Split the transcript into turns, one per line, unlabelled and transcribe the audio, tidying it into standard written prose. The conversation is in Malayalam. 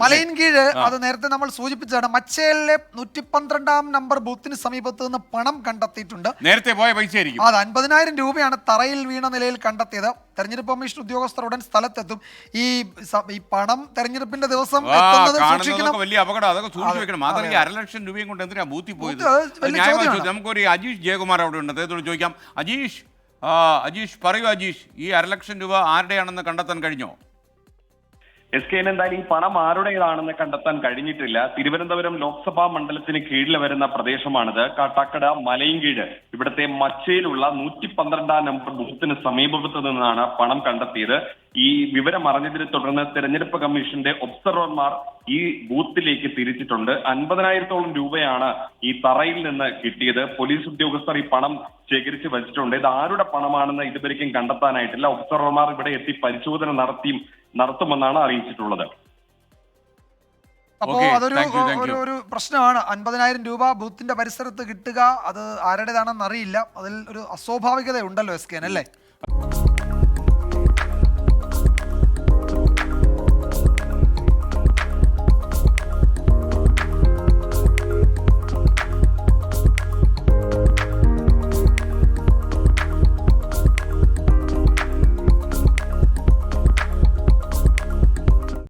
മലയൻകീഴ് അത് നേരത്തെ നമ്മൾ സൂചിപ്പിച്ചതാണ്. മച്ചേലിലെ 112 നമ്പർ ബൂത്തിന് സമീപത്ത് നിന്ന് പണം കണ്ടെത്തിയിട്ടുണ്ട്.
നേരത്തെ പോയ പൈസ ആയിരിക്കും.
അത് 50,000 രൂപയാണ് തറയിൽ വീണ നിലയിൽ കണ്ടെത്തിയത്. തെരഞ്ഞെടുപ്പ് കമ്മീഷൻ ഉദ്യോഗസ്ഥർ ഉടൻ സ്ഥലത്തെത്തും. ഈ പണം തെരഞ്ഞെടുപ്പിന്റെ ദിവസം
വലിയ അപകടം, അതൊക്കെ സൂക്ഷിച്ചു വെക്കണം. മാത്രമല്ല 1.5 ലക്ഷം രൂപയും കൊണ്ട് എന്തിനാ ബൂത്തിൽ പോയത്? നമുക്കൊരു അജീഷ് ജയകുമാർ അവിടെ ഉണ്ട്, അദ്ദേഹത്തോട് ചോദിക്കാം. അജീഷ് പറയൂ. അജീഷ്, ഈ 1.5 ലക്ഷം രൂപ ആരുടെയാണെന്ന് കണ്ടെത്താൻ കഴിഞ്ഞോ?
SK എന്തായാലും ഈ പണം ആരുടേതാണെന്ന് കണ്ടെത്താൻ കഴിഞ്ഞിട്ടില്ല. തിരുവനന്തപുരം ലോക്സഭാ മണ്ഡലത്തിന് കീഴിൽ വരുന്ന പ്രദേശമാണിത്. കാട്ടാക്കട മലയൻകീഴ്. ഇവിടുത്തെ മച്ചയിലുള്ള 112 നമ്പർ ബൂത്തിന് സമീപത്ത് നിന്നാണ് പണം കണ്ടെത്തിയത്. ഈ വിവരം അറിഞ്ഞതിനെ തുടർന്ന് തെരഞ്ഞെടുപ്പ് കമ്മീഷന്റെ ഒബ്സർവർമാർ ഈ ബൂത്തിലേക്ക് തിരിച്ചിട്ടുണ്ട്. 50,000-ഓളം രൂപയാണ് ഈ തറയിൽ നിന്ന് കിട്ടിയത്. പോലീസ് ഉദ്യോഗസ്ഥർ ഈ പണം ശേഖരിച്ച് വെച്ചിട്ടുണ്ട്. ഇത് ആരുടെ പണമാണെന്ന് ഇതുവരെയും കണ്ടെത്താനായിട്ടില്ല. ഒബ്സർവർമാർ ഇവിടെ എത്തി പരിശോധന നടത്തുമെന്നാണ് അറിയിച്ചിട്ടുള്ളത്.
അപ്പോ അതൊരു ഒരു പ്രശ്നമാണ്. 50,000 രൂപ ബൂത്തിന്റെ പരിസരത്ത് കിട്ടുക, അത് ആരുടേതാണെന്ന് അറിയില്ല. അതിൽ ഒരു അസ്വാഭാവികത ഉണ്ടല്ലോ SK അല്ലേ?